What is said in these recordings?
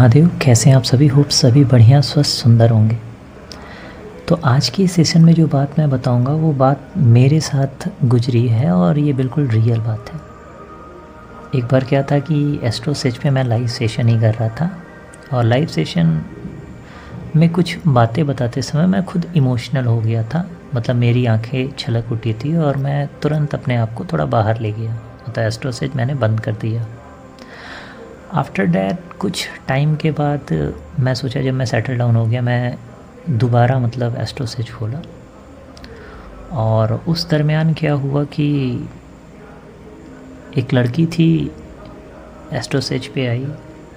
महादेव, कैसे हैं आप सभी? होप सभी बढ़िया स्वस्थ सुंदर होंगे। तो आज की सेशन में जो बात मैं बताऊंगा वो बात मेरे साथ गुजरी है और ये बिल्कुल रियल बात है। एक बार क्या था कि एस्ट्रो सेज पे मैं लाइव सेशन ही कर रहा था और लाइव सेशन में कुछ बातें बताते समय मैं खुद इमोशनल हो गया था। मतलब मेरी आंखें छलक उठी थी और मैं तुरंत अपने आप को थोड़ा बाहर ले गया। मतलब एस्ट्रो सेज मैंने बंद कर दिया। आफ्टर डैट कुछ टाइम के बाद मैं सोचा, जब मैं सेटल डाउन हो गया, मैं दोबारा मतलब एस्ट्रो सेज खोला। और उस दरमियान क्या हुआ कि एक लड़की थी एस्ट्रो सेज पे आई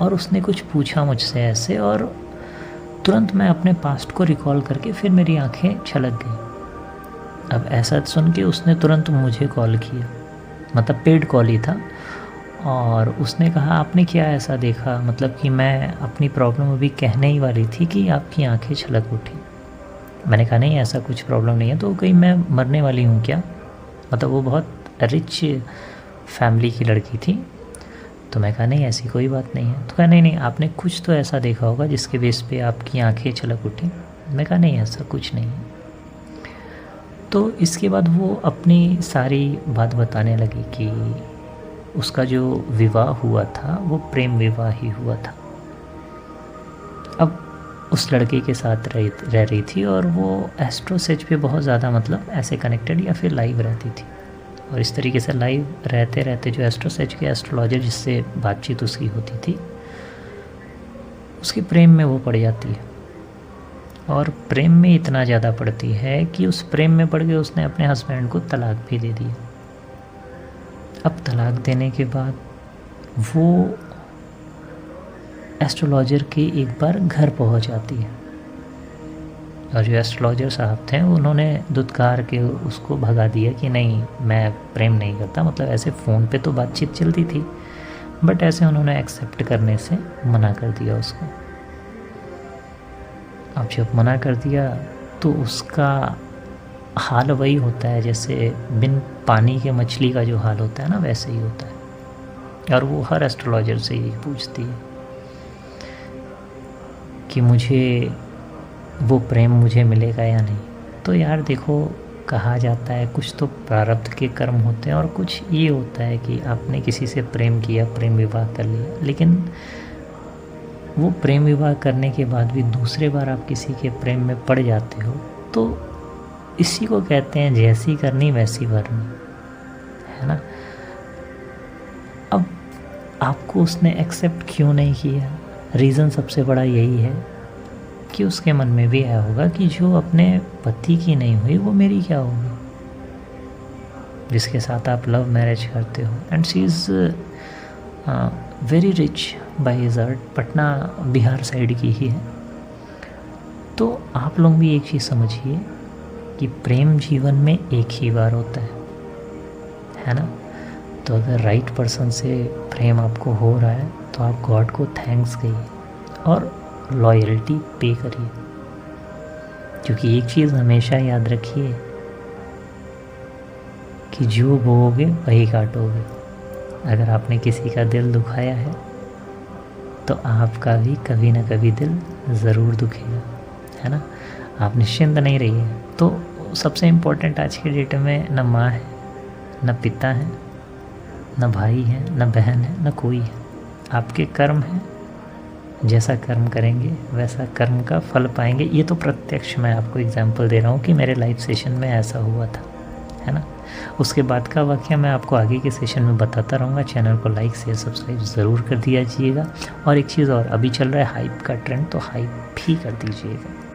और उसने कुछ पूछा मुझसे ऐसे, और तुरंत मैं अपने पास्ट को रिकॉल करके फिर मेरी आंखें छलक गई। अब ऐसा सुन के उसने तुरंत मुझे कॉल किया, मतलब पेड कॉल ही था, और उसने कहा आपने क्या ऐसा देखा? मतलब कि मैं अपनी प्रॉब्लम अभी कहने ही वाली थी कि आपकी आंखें छलक उठी। मैंने कहा नहीं, ऐसा कुछ प्रॉब्लम नहीं है। तो कहीं मैं मरने वाली हूँ क्या? मतलब वो बहुत रिच फैमिली की लड़की थी। तो मैं कहा नहीं, ऐसी कोई बात नहीं है। तो कहा नहीं, आपने कुछ तो ऐसा देखा होगा जिसके बेस पे आपकी आंखें छलक उठी। मैं कहा नहीं, ऐसा कुछ नहीं है। तो इसके बाद वो अपनी सारी बात बताने लगी कि उसका जो विवाह हुआ था वो प्रेम विवाह ही हुआ था। अब उस लड़के के साथ रह रही थी और वो एस्ट्रो सेज पे बहुत ज़्यादा मतलब ऐसे कनेक्टेड या फिर लाइव रहती थी। और इस तरीके से लाइव रहते रहते जो एस्ट्रो सेज के एस्ट्रोलॉजर जिससे बातचीत उसकी होती थी, उसकी प्रेम में वो पड़ जाती है। और प्रेम में इतना ज़्यादा पड़ती है कि उस प्रेम में पड़ के उसने अपने हस्बैंड को तलाक भी दे दिया। अब तलाक देने के बाद वो एस्ट्रोलॉजर के एक बार घर पहुंच जाती है, और जो एस्ट्रोलॉजर साहब थे उन्होंने धुतकार के उसको भगा दिया कि नहीं, मैं प्रेम नहीं करता। मतलब ऐसे फ़ोन पे तो बातचीत चलती थी, बट ऐसे उन्होंने एक्सेप्ट करने से मना कर दिया उसको। अब जब मना कर दिया तो उसका हाल वही होता है जैसे बिन पानी के मछली का जो हाल होता है ना, वैसे ही होता है। और वो हर एस्ट्रोलॉजर से यही पूछती है कि मुझे वो प्रेम मुझे मिलेगा या नहीं। तो यार देखो, कहा जाता है कुछ तो प्रारब्ध के कर्म होते हैं और कुछ ये होता है कि आपने किसी से प्रेम किया, प्रेम विवाह कर लिया, लेकिन वो प्रेम विवाह करने के बाद भी दूसरे बार आप किसी के प्रेम में पड़ जाते हो, तो इसी को कहते हैं जैसी करनी वैसी भरनी, है ना। अब आपको उसने एक्सेप्ट क्यों नहीं किया? रीज़न सबसे बड़ा यही है कि उसके मन में भी आया होगा कि जो अपने पति की नहीं हुई वो मेरी क्या होगी, जिसके साथ आप लव मैरिज करते हो। And she is very rich by his heart, Patna Bihar side की ही है। तो आप लोग भी एक चीज़ समझिए कि प्रेम जीवन में एक ही बार होता है ना। तो अगर राइट पर्सन से प्रेम आपको हो रहा है तो आप गॉड को थैंक्स कहिए और लॉयल्टी पे करिए, क्योंकि एक चीज़ हमेशा याद रखिए कि जो बोओगे वही काटोगे। अगर आपने किसी का दिल दुखाया है तो आपका भी कभी ना कभी दिल ज़रूर दुखेगा, है ना। आप निश्चिंत नहीं रहिए। तो सबसे इम्पोर्टेंट आज की डेट में न माँ है, न पिता है, न भाई है, न बहन है, न कोई है। आपके कर्म हैं, जैसा कर्म करेंगे वैसा कर्म का फल पाएंगे। ये तो प्रत्यक्ष मैं आपको एग्जांपल दे रहा हूँ कि मेरे लाइव सेशन में ऐसा हुआ था, है ना। उसके बाद का वाक़या मैं आपको आगे के सेशन में बताता रहूँगा। चैनल को लाइक शेयर सब्सक्राइब ज़रूर कर दिया जाइएगा। और एक चीज़ और, अभी चल रहा है हाइप का ट्रेंड, तो हाइप भी कर दीजिएगा।